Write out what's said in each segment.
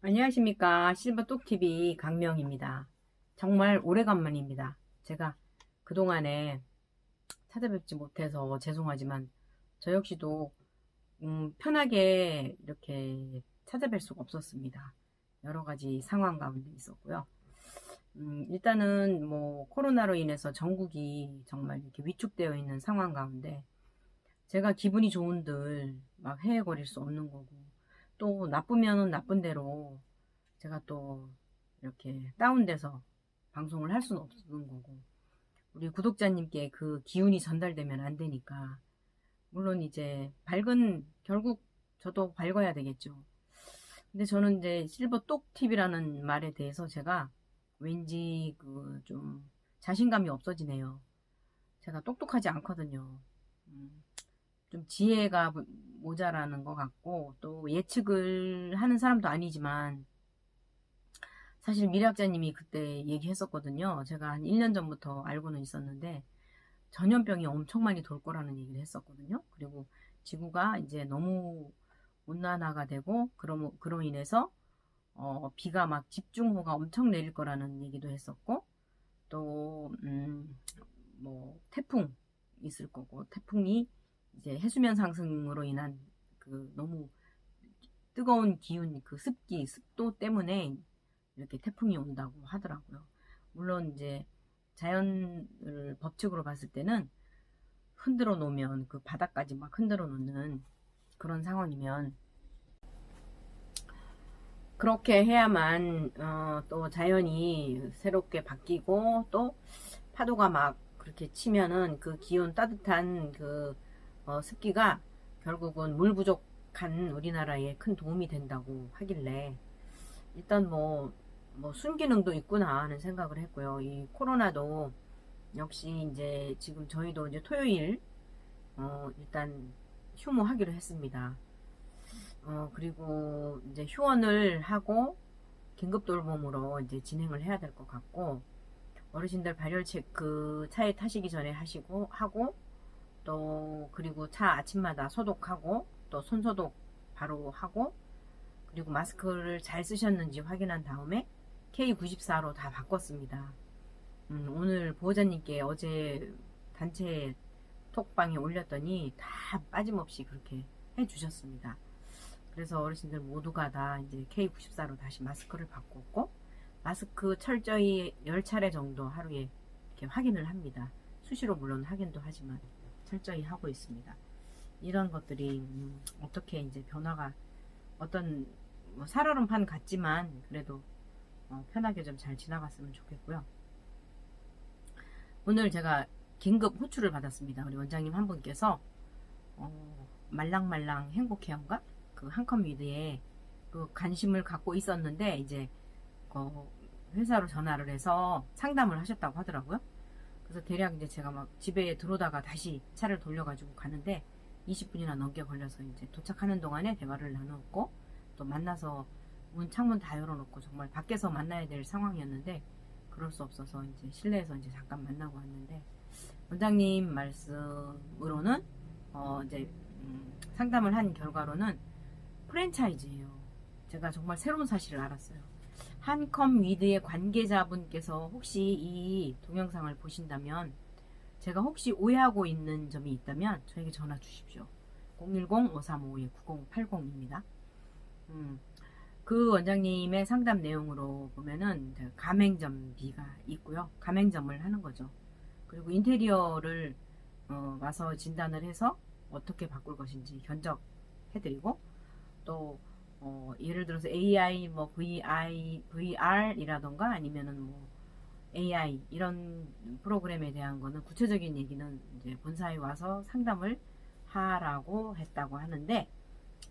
안녕하십니까. 실버똑TV 강명입니다. 정말 오래간만입니다. 제가 그동안에 찾아뵙지 못해서 죄송하지만 저 역시도 편하게 이렇게 찾아뵐 수가 없었습니다. 여러 가지 상황 가운데 있었고요. 일단은 뭐 코로나로 인해서 전국이 정말 이렇게 위축되어 있는 상황 가운데 제가 기분이 좋은들 막 헤해거릴 수 없는 거고, 또 나쁘면은 나쁜 대로 제가 또 이렇게 다운돼서 방송을 할 수는 없는 거고, 우리 구독자님께 그 기운이 전달되면 안 되니까, 물론 이제 결국 저도 밝아야 되겠죠. 근데 저는 이제 실버똑TV라는 말에 대해서 제가 왠지 그 좀 자신감이 없어지네요. 제가 똑똑하지 않거든요. 음, 좀 지혜가 모자라는 것 같고, 또 예측을 하는 사람도 아니지만, 사실 미래학자님이 그때 얘기했었거든요. 제가 한 1년 전부터 알고는 있었는데, 전염병이 엄청 많이 돌 거라는 얘기를 했었거든요. 그리고 지구가 이제 너무 온난화가 되고, 그로 인해서, 비가 막 집중호우가 엄청 내릴 거라는 얘기도 했었고, 또, 태풍 있을 거고, 태풍이 이제 해수면 상승으로 인한 그 너무 뜨거운 기운, 그 습도 때문에 이렇게 태풍이 온다고 하더라고요. 물론 이제 자연을 법칙으로 봤을 때는 흔들어 놓으면 그 바닥까지 막 흔들어 놓는 그런 상황이면 그렇게 해야만 또 자연이 새롭게 바뀌고, 또 파도가 막 그렇게 치면은 그 기온 따뜻한 그 습기가 결국은 물 부족한 우리나라에 큰 도움이 된다고 하길래, 일단 뭐 순기능도 있구나 하는 생각을 했고요. 이 코로나도 역시 이제 지금 저희도 이제 토요일 일단 휴무하기로 했습니다. 그리고 이제 휴원을 하고 긴급 돌봄으로 이제 진행을 해야 될 것 같고, 어르신들 발열 체크 차에 타시기 전에 하고, 또 그리고 차 아침마다 소독하고, 또 손 소독 바로 하고, 그리고 마스크를 잘 쓰셨는지 확인한 다음에 K94로 다 바꿨습니다. 오늘 보호자님께 어제 단체 톡방에 올렸더니 다 빠짐없이 그렇게 해주셨습니다. 그래서 어르신들 모두가 다 이제 K94로 다시 마스크를 바꿨고, 마스크 철저히 10차례 정도 하루에 이렇게 확인을 합니다. 수시로 물론 확인도 하지만 철저히 하고 있습니다. 이런 것들이 어떻게 이제 변화가, 어떤 뭐 살얼음판 같지만 그래도 편하게 좀 잘 지나갔으면 좋겠고요. 오늘 제가 긴급 호출을 받았습니다. 우리 원장님 한 분께서 말랑말랑 행복해요인가? 그 한컴 위드에 그 관심을 갖고 있었는데, 이제 회사로 전화를 해서 상담을 하셨다고 하더라고요. 그래서 대략 이제 제가 막 집에 들어오다가 다시 차를 돌려가지고 가는데 20분이나 넘게 걸려서 이제 도착하는 동안에 대화를 나누었고, 또 만나서 창문 다 열어놓고 정말 밖에서 만나야 될 상황이었는데 그럴 수 없어서 이제 실내에서 이제 잠깐 만나고 왔는데, 원장님 말씀으로는 이제 상담을 한 결과로는 프랜차이즈예요. 제가 정말 새로운 사실을 알았어요. 한컴 위드의 관계자분께서 혹시 이 동영상을 보신다면, 제가 혹시 오해하고 있는 점이 있다면 저에게 전화 주십시오. 010-5352-9080입니다. 그 원장님의 상담 내용으로 보면은 가맹점비가 있고요. 가맹점을 하는 거죠. 그리고 인테리어를 와서 진단을 해서 어떻게 바꿀 것인지 견적해드리고, 또 예를 들어서 AI, 뭐 VR이라던가 아니면은 뭐 AI 이런 프로그램에 대한 거는 구체적인 얘기는 이제 본사에 와서 상담을 하라고 했다고 하는데,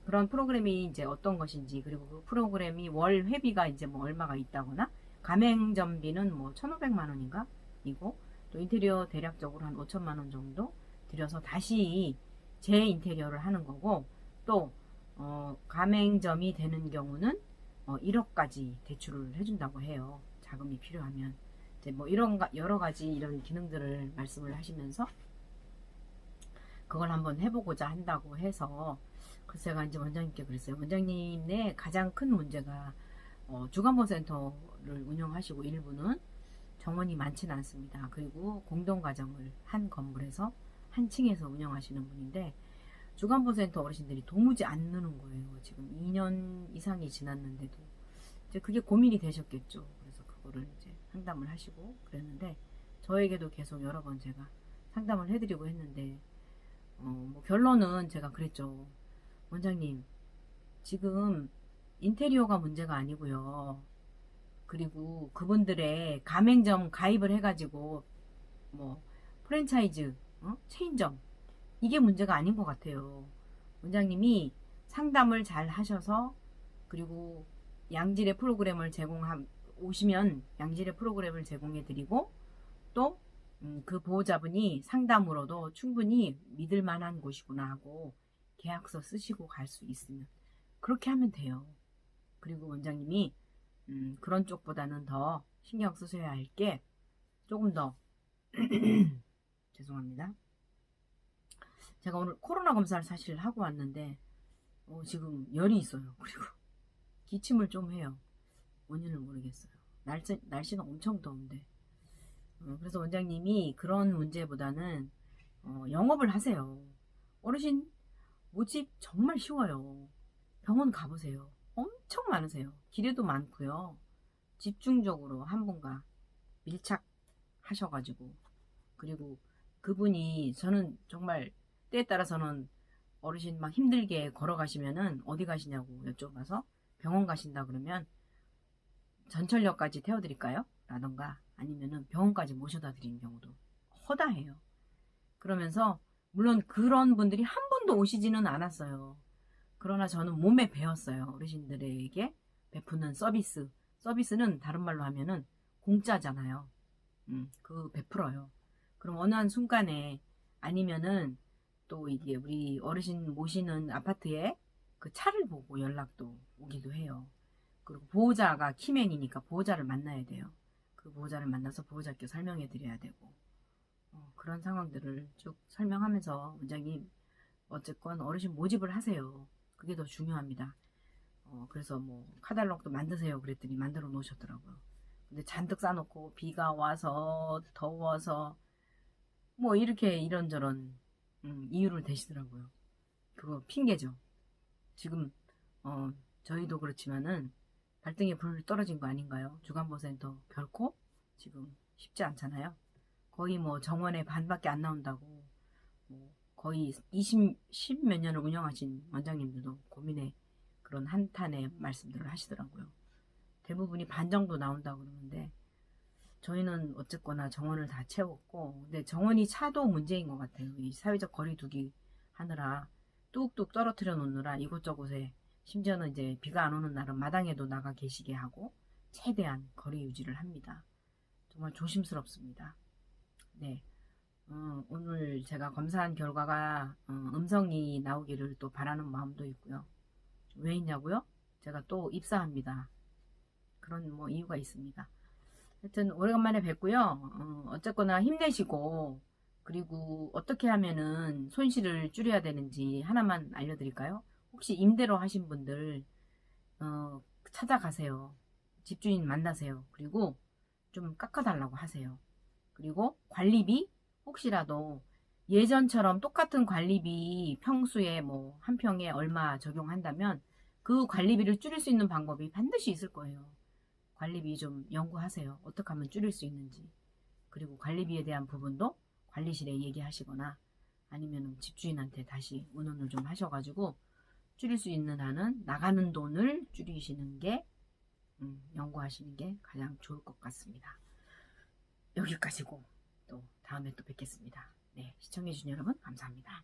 그런 프로그램이 이제 어떤 것인지, 그리고 그 프로그램이 월 회비가 이제 뭐 얼마가 있다거나, 가맹점비는 뭐 1,500만 원인가 이고, 또 인테리어 대략적으로 한 5천만 원 정도 들여서 다시 재 인테리어를 하는 거고, 또 가맹점이 되는 경우는 1억까지 대출을 해준다고 해요. 자금이 필요하면. 이제 뭐 이런 여러 가지 이런 기능들을 말씀을 하시면서 그걸 한번 해보고자 한다고 해서, 그래서 제가 이제 원장님께 그랬어요. 원장님의 가장 큰 문제가 주간보센터를 운영하시고 일부는 정원이 많지는 않습니다. 그리고 공동가정을 한 건물에서 한 층에서 운영하시는 분인데 주간보센터 어르신들이 도무지 안 느는 거예요. 지금 2년 이상이 지났는데도 이제 그게 고민이 되셨겠죠. 그래서 그거를 이제 상담을 하시고 그랬는데 저에게도 계속 여러 번 제가 상담을 해드리고 했는데 뭐 결론은 제가 그랬죠. 원장님, 지금 인테리어가 문제가 아니고요. 그리고 그분들의 가맹점 가입을 해가지고 뭐 프랜차이즈, 체인점 이게 문제가 아닌 것 같아요. 원장님이 상담을 잘 하셔서 그리고 양질의 프로그램을 오시면 양질의 프로그램을 제공해 드리고 또 그 보호자분이 상담으로도 충분히 믿을 만한 곳이구나 하고 계약서 쓰시고 갈 수 있으면 그렇게 하면 돼요. 그리고 원장님이 그런 쪽보다는 더 신경 쓰셔야 할 게 조금 더 죄송합니다. 제가 오늘 코로나 검사를 사실 하고 왔는데 지금 열이 있어요. 그리고 기침을 좀 해요. 원인을 모르겠어요. 날씨는 엄청 더운데 그래서 원장님이 그런 문제보다는 영업을 하세요. 어르신 모집 정말 쉬워요. 병원 가보세요. 엄청 많으세요. 기회도 많고요. 집중적으로 한 분과 밀착하셔가지고 그리고 그분이 저는 정말 때에 따라서는 어르신 막 힘들게 걸어가시면은 어디 가시냐고 여쭤봐서 병원 가신다 그러면 전철역까지 태워드릴까요? 라던가 아니면은 병원까지 모셔다 드리는 경우도 허다해요. 그러면서 물론 그런 분들이 한 번도 오시지는 않았어요. 그러나 저는 몸에 배웠어요. 어르신들에게 베푸는 서비스는 다른 말로 하면은 공짜잖아요. 그거 베풀어요. 그럼 어느 한 순간에 아니면은 또 이게 우리 어르신 모시는 아파트에 그 차를 보고 연락도 오기도 해요. 그리고 보호자가 키맨이니까 보호자를 만나야 돼요. 그 보호자를 만나서 보호자께 설명해 드려야 되고 그런 상황들을 쭉 설명하면서 원장님 어쨌건 어르신 모집을 하세요. 그게 더 중요합니다. 그래서 뭐 카탈로그도 만드세요 그랬더니 만들어 놓으셨더라고요. 근데 잔뜩 싸놓고 비가 와서 더워서 뭐 이렇게 이런저런 이유를 대시더라고요. 그거 핑계죠. 지금 저희도 그렇지만은 발등에 불 떨어진 거 아닌가요? 주간보센터 결코 지금 쉽지 않잖아요. 거의 뭐 정원의 반밖에 안 나온다고 뭐 거의 10 몇 년을 운영하신 원장님들도 고민의 그런 한탄의 말씀들을 하시더라고요. 대부분이 반 정도 나온다고 그러는데 저희는 어쨌거나 정원을 다 채웠고 근데 정원이 차도 문제인 것 같아요. 이 사회적 거리 두기 하느라 뚝뚝 떨어뜨려 놓느라 이곳저곳에 심지어는 이제 비가 안 오는 날은 마당에도 나가 계시게 하고 최대한 거리 유지를 합니다. 정말 조심스럽습니다. 네. 오늘 제가 검사한 결과가 음성이 나오기를 또 바라는 마음도 있고요. 왜 있냐고요? 제가 또 입사합니다. 그런 뭐 이유가 있습니다. 하여튼 오래간만에 뵙고요. 어쨌거나 힘내시고 그리고 어떻게 하면은 손실을 줄여야 되는지 하나만 알려드릴까요? 혹시 임대로 하신 분들 찾아가세요. 집주인 만나세요. 그리고 좀 깎아달라고 하세요. 그리고 관리비 혹시라도 예전처럼 똑같은 관리비 평수에 뭐 한 평에 얼마 적용한다면 그 관리비를 줄일 수 있는 방법이 반드시 있을 거예요. 관리비 좀 연구하세요. 어떻게 하면 줄일 수 있는지. 그리고 관리비에 대한 부분도 관리실에 얘기하시거나 아니면 집주인한테 다시 의논을 좀 하셔가지고 줄일 수 있는 한은 나가는 돈을 줄이시는 게 연구하시는 게 가장 좋을 것 같습니다. 여기까지고 또 다음에 또 뵙겠습니다. 네, 시청해주신 여러분 감사합니다.